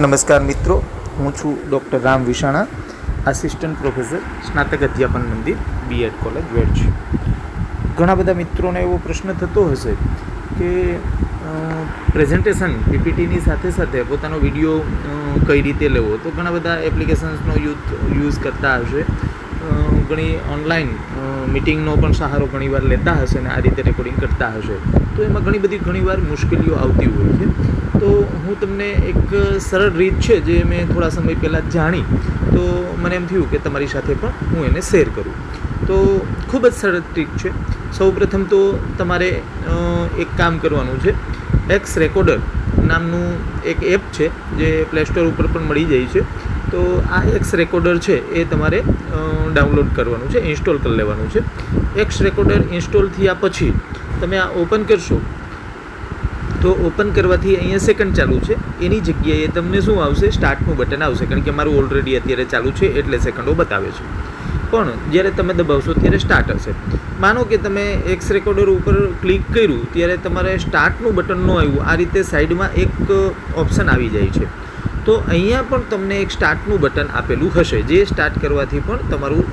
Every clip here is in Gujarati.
નમસ્કાર મિત્રો, હું છું doctor Ram Vishana, assistant professor, સ્નાતક અધ્યાપન મંદિર, બીએડ કોલેજ વેડજ. ઘણા બધા મિત્રોને એવો પ્રશ્ન થતો હશે કે પ્રેઝન્ટેશન પીપીટીની સાથે સાથે પોતાનો વિડીયો કઈ રીતે લેવો. તો ઘણા બધા એપ્લિકેશન્સનો યુઝ કરતા હશે, ઘણી ઓનલાઈન મિટિંગનો પણ સહારો ઘણીવાર લેતા હશે અને આ રીતે રેકોર્ડિંગ કરતા હશે. તો એમાં ઘણીવાર મુશ્કેલીઓ આવતી હોય છે. તો હું તમને એક સરળ રીત છે જે મેં થોડા સમય પહેલાં જાણી, તો મને એમ થયું કે તમારી સાથે પણ હું એને શેર કરું. તો ખૂબ જ સરળ ટ્રીક છે. સૌપ્રથમ તો તમારે એક કામ કરવાનું છે. એક્સ રેકોર્ડર નામનું એક એપ છે જે પ્લે સ્ટોર ઉપર પણ મળી જાય છે. તો આ એક્સ રેકોર્ડર છે એ તમારે ડાઉનલોડ કરવાનું છે, ઇન્સ્ટોલ કરી લેવાનું છે. એક્સ રેકોર્ડર ઇન્સ્ટોલ થયા પછી તમે આ ઓપન કરશો તો ઓપન કરવાથી અહીંયા સેકન્ડ ચાલુ છે, એની જગ્યાએ તમને શું આવશે, સ્ટાર્ટનું બટન આવશે. કારણ કે મારું ઓલરેડી અત્યારે ચાલુ છે એટલે સેકન્ડો બતાવે છે. પણ જ્યારે તમે દબાવશો ત્યારે સ્ટાર્ટ હશે. માનો કે તમે એક્સ રેકોર્ડર ઉપર ક્લિક કર્યું ત્યારે તમારે સ્ટાર્ટનું બટન ન આવ્યું, આ રીતે સાઈડમાં એક ઓપ્શન આવી જાય છે. તો અહીંયા પણ તમને એક સ્ટાર્ટનું બટન આપેલું હશે, જે સ્ટાર્ટ કરવાથી પણ તમારું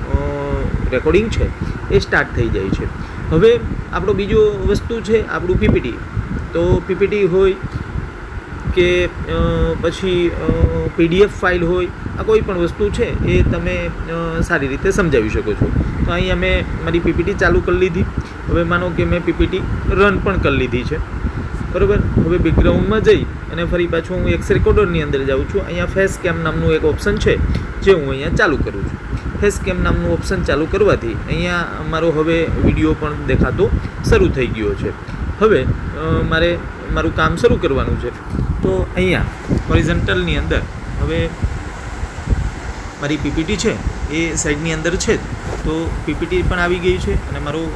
રેકોર્ડિંગ છે એ સ્ટાર્ટ થઈ જાય છે. હવે આપણો બીજો વસ્તુ છે આપણું પીપીટી. તો પીપીટી હોય કે પછી પીડીએફ ફાઇલ હોય, આ કોઈ પણ વસ્તુ છે એ તમે સારી રીતે સમજાવી શકો છો. તો અહીંયા મેં મારી પીપીટી ચાલુ કરી લીધી. હવે માનો કે મેં પીપીટી રન પણ કરી લીધી છે, બરાબર. હવે બેકગ્રાઉન્ડમાં જઈ અને ફરી પાછું હું એક્સ રેકોર્ડરની અંદર જાઉં છું. અહીંયા ફેસ કેમ નામનું એક ઓપ્શન છે જે હું અહીંયા ચાલુ કરું છું. ફેસ કેમ નામનું ઓપ્શન ચાલુ કરવાથી અહીંયા મારો હવે વિડીયો પણ દેખાતો શરૂ થઈ ગયો છે. હવે મારે મારું કામ શરૂ કરવાનું છે. તો અહીંયા હોરિઝોન્ટલની અંદર હવે મારી પીપીટી છે એ સાઈડની અંદર છે, તો પીપીટી પણ આવી ગઈ છે અને મારું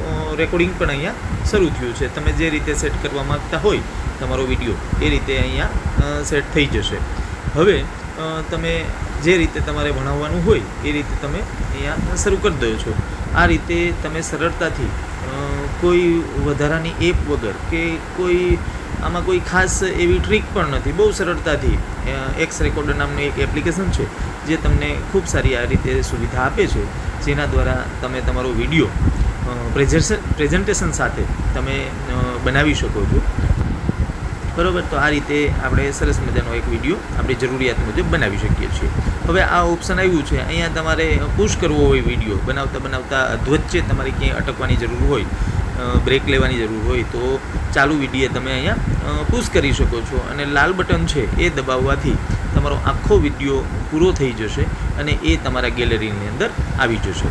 રેકોર્ડિંગ પણ અહીંયા શરૂ થયું છે. તમે જે રીતે સેટ કરવા માગતા હોય તમારો વિડીયો એ રીતે અહીંયા સેટ થઈ જશે. હવે તમે જે રીતે તમારે ભણાવવાનું હોય એ રીતે તમે અહીંયા શરૂ કરી દો છો. આ રીતે તમે સરળતાથી કોઈ વધારાની એપ વગર કે કોઈ આમાં કોઈ ખાસ એવી ટ્રીક પણ નથી, બહુ સરળતાથી એક્સ રેકોર્ડર નામનું એક એપ્લિકેશન છે જે તમને ખૂબ સારી આ રીતે સુવિધા આપે છે, જેના દ્વારા તમે તમારો વિડીયો પ્રેઝન્ટેશન સાથે તમે બનાવી શકો છો, બરાબર. તો આ રીતે આપણે સરસ મજાનો એક વિડીયો આપણી જરૂરિયાત મુજબ બનાવી શકીએ છીએ. હવે આ ઓપ્શન આવ્યું છે, અહીંયા તમારે પુશ કરવો હોય વિડીયો બનાવતા અધવચ્ચે તમારે ક્યાંય અટકવાની જરૂર હોય, બ્રેક લેવાની જરૂર હોય, તો ચાલુ વિડીયો તમે અહીંયા પુશ કરી શકો છો અને લાલ બટન છે એ દબાવવાથી તમારો આખો વિડીયો પૂરો થઈ જશે અને એ તમારા ગેલેરીની અંદર આવી જશે.